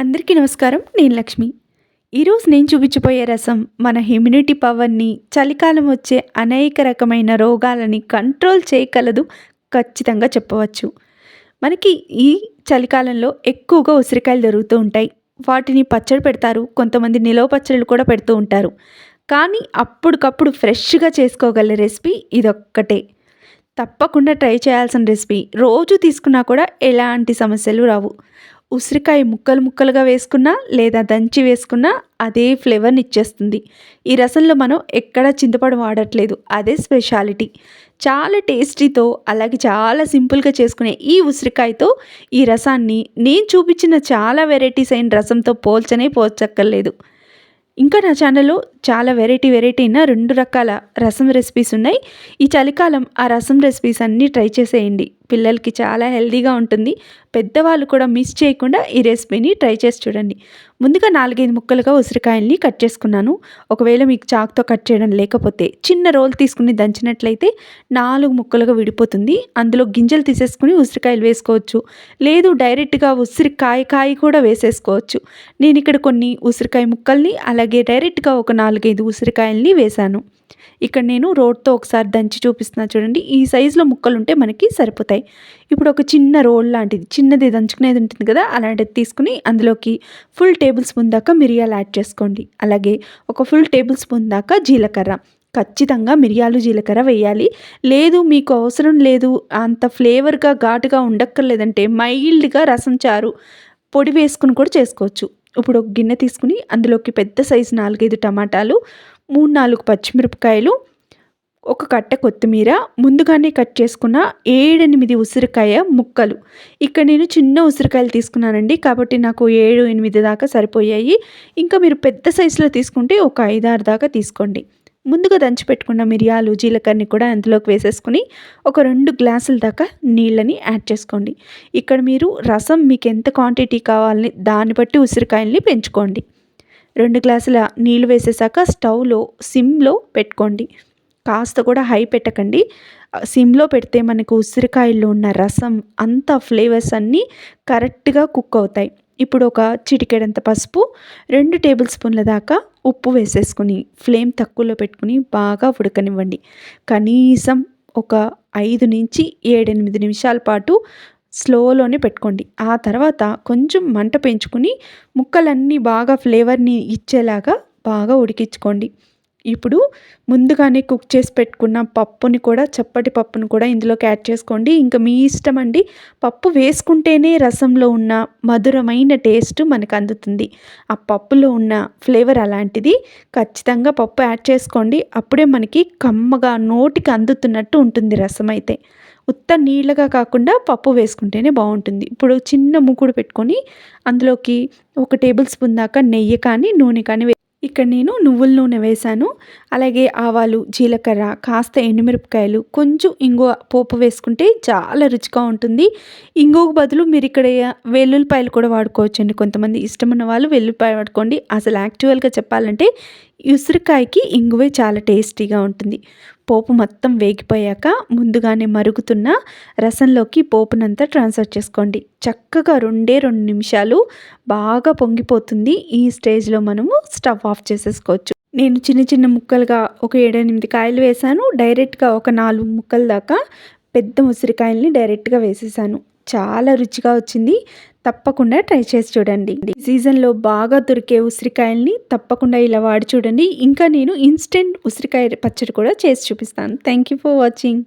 అందరికీ నమస్కారం. నేను లక్ష్మి. ఈరోజు నేను చూపించబోయే రసం మన ఇమ్యూనిటీ పవర్‌ని, చలికాలం వచ్చే అనేక రకమైన రోగాలని కంట్రోల్ చేయగలదు ఖచ్చితంగా చెప్పవచ్చు. మనకి ఈ చలికాలంలో ఎక్కువగా ఉసిరికాయలు దొరుకుతూ ఉంటాయి. వాటిని పచ్చడి పెడతారు. కొంతమంది నిలవ పచ్చళ్ళు కూడా పెడుతూ ఉంటారు. కానీ అప్పటికప్పుడు ఫ్రెష్‌గా చేసుకోగల రెసిపీ ఇదొక్కటే. తప్పకుండా ట్రై చేయాల్సిన రెసిపీ. రోజు తీసుకున్నా కూడా ఎలాంటి సమస్యలు రావు. ఉసిరికాయ ముక్కలు ముక్కలుగా వేసుకున్నా లేదా దంచి వేసుకున్నా అదే ఫ్లేవర్ని ఇచ్చేస్తుంది. ఈ రసంలో మనం ఎక్కడ చింతపండు వాడట్లేదు. అదే స్పెషాలిటీ. చాలా టేస్టీతో అలాగే చాలా సింపుల్గా చేసుకునే ఈ ఉసిరికాయతో ఈ రసాన్ని నేను చూపించిన చాలా వెరైటీస్ అయిన రసంతో పోల్చక్కర్లేదు. ఇంకా నా ఛానల్లో చాలా వెరైటీ అయిన 2 రకాల రసం రెసిపీస్ ఉన్నాయి. ఈ చలికాలం ఆ రసం రెసిపీస్ అన్నీ ట్రై చేసేయండి. పిల్లలకి చాలా హెల్తీగా ఉంటుంది. పెద్దవాళ్ళు కూడా మిస్ చేయకుండా ఈ రెసిపీని ట్రై చేసి చూడండి. ముందుగా 4, 5 ముక్కలుగా ఉసిరికాయల్ని కట్ చేసుకున్నాను. ఒకవేళ మీకు చాకుతో కట్ చేయడం లేకపోతే చిన్న రోల్ తీసుకుని దంచినట్లయితే 4 ముక్కలుగా విడిపోతుంది. అందులో గింజలు తీసేసుకుని ఉసిరికాయలు వేసుకోవచ్చు. లేదు డైరెక్ట్గా కాయ కూడా వేసేసుకోవచ్చు. నేను ఇక్కడ కొన్ని ఉసిరికాయ ముక్కల్ని అలాగే డైరెక్ట్గా ఒక 4, 5 ఉసిరికాయల్ని వేశాను. ఇక్కడ నేను రోడ్తో ఒకసారి దంచి చూపిస్తున్నా చూడండి. ఈ సైజులో ముక్కలు ఉంటే మనకి సరిపోతాయి. ఇప్పుడు ఒక చిన్న రోల్ లాంటిది చిన్నది దంచుకునేది ఉంటుంది కదా, అలాంటిది తీసుకుని అందులోకి ఫుల్ టేబుల్ స్పూన్ దాకా మిరియాలు యాడ్ చేసుకోండి. అలాగే ఒక ఫుల్ టేబుల్ స్పూన్ దాకా జీలకర్ర. ఖచ్చితంగా మిరియాలు జీలకర్ర వేయాలి. లేదు మీకు అవసరం లేదు, అంత ఫ్లేవర్గా ఘాటుగా ఉండక్కర్లేదంటే మైల్డ్గా రసం చారు పొడి వేసుకుని కూడా చేసుకోవచ్చు. ఇప్పుడు ఒక గిన్నె తీసుకుని అందులోకి పెద్ద సైజు 4, 5 టమాటాలు, 3, 4 పచ్చిమిరపకాయలు, ఒక కట్ట కొత్తిమీర, ముందుగానే కట్ చేసుకున్న 7, 8 ఉసిరికాయ ముక్కలు. ఇక్కడ నేను చిన్న ఉసిరికాయలు తీసుకున్నానండి కాబట్టి నాకు 7, 8 దాకా సరిపోయాయి. ఇంకా మీరు పెద్ద సైజులో తీసుకుంటే ఒక 5, 6 దాకా తీసుకోండి. ముందుగా దంచి పెట్టుకున్న మిరియాలు జీలకర్రని కూడా అందులోకి వేసేసుకుని ఒక 2 గ్లాసుల దాకా నీళ్ళని యాడ్ చేసుకోండి. ఇక్కడ మీరు రసం మీకు ఎంత క్వాంటిటీ కావాలని దాన్ని బట్టి ఉసిరికాయల్ని పెంచుకోండి. 2 గ్లాసుల నీళ్ళు వేసేసాక స్టవ్లో సిమ్లో పెట్టుకోండి. కాస్త కూడా హై పెట్టకండి. సిమ్లో పెడితే మనకు ఉసిరికాయల్లో ఉన్న రసం అంతా ఫ్లేవర్స్ అన్నీ కరెక్ట్గా కుక్ అవుతాయి. ఇప్పుడు ఒక చిటికెడంత పసుపు, 2 టేబుల్ స్పూన్ల దాకా ఉప్పు వేసేసుకుని ఫ్లేమ్ తక్కువలో పెట్టుకుని బాగా ఉడకనివ్వండి. కనీసం ఒక 5 నుంచి 7, 8 నిమిషాల పాటు స్లోలోనే పెట్టుకోండి. ఆ తర్వాత కొంచెం మంట పెంచుకుని ముక్కలన్నీ బాగా ఫ్లేవర్ని ఇచ్చేలాగా బాగా ఉడికించుకోండి. ఇప్పుడు ముందుగానే కుక్ చేసి పెట్టుకున్న పప్పుని కూడా చప్పటి పప్పును కూడా ఇందులోకి యాడ్ చేసుకోండి. ఇంకా మీ ఇష్టం అండి. పప్పు వేసుకుంటేనే రసంలో ఉన్న మధురమైన టేస్ట్ మనకు అందుతుంది. ఆ పప్పులో ఉన్న ఫ్లేవర్ అలాంటిది. ఖచ్చితంగా పప్పు యాడ్ చేసుకోండి. అప్పుడే మనకి కమ్మగా నోటికి అందుతున్నట్టు ఉంటుంది రసం అయితే. ఉత్త నీళ్ళగా కాకుండా పప్పు వేసుకుంటేనే బాగుంటుంది. ఇప్పుడు చిన్న మూకుడు పెట్టుకొని అందులోకి 1 టేబుల్ స్పూన్ దాకా నెయ్యి కానీ నూనె కానీ ఇక్కడ నేను నువ్వుల నూనె వేశాను. అలాగే ఆవాలు, జీలకర్ర, కాస్త ఎండుమిరపకాయలు, కొంచెం ఇంగువ పోపు వేసుకుంటే చాలా రుచిగా ఉంటుంది. ఇంగువకు బదులు మీరు ఇక్కడ వెల్లుల్లిపాయలు కూడా వాడుకోవచ్చండి. కొంతమంది ఇష్టమున్న వాళ్ళు వెల్లుల్లిపాయ వాడుకోండి. అసలు యాక్చువల్గా చెప్పాలంటే ఉసిరికాయకి ఇంగువే చాలా టేస్టీగా ఉంటుంది. పోపు మొత్తం వేగిపోయాక ముందుగానే మరుగుతున్న రసంలోకి పోపునంతా ట్రాన్స్ఫర్ చేసుకోండి. చక్కగా 2 నిమిషాలు బాగా పొంగిపోతుంది. ఈ స్టేజ్లో మనము స్టవ్ ఆఫ్ చేసేసుకోవచ్చు. నేను చిన్న చిన్న ముక్కలుగా ఒక 7, 8 కాయలు వేశాను. డైరెక్ట్గా ఒక 4 ముక్కల దాకా పెద్ద ఉసిరికాయల్ని డైరెక్ట్గా వేసేసాను. చాలా రుచిగా వచ్చింది. తప్పకుండా ట్రై చేసి చూడండి. సీజన్లో బాగా దొరికే ఉసిరికాయల్ని తప్పకుండా ఇలా వాడి చూడండి. ఇంకా నేను ఇన్స్టెంట్ ఉసిరికాయ పచ్చడి కూడా చేసి చూపిస్తాను. Thank you for watching.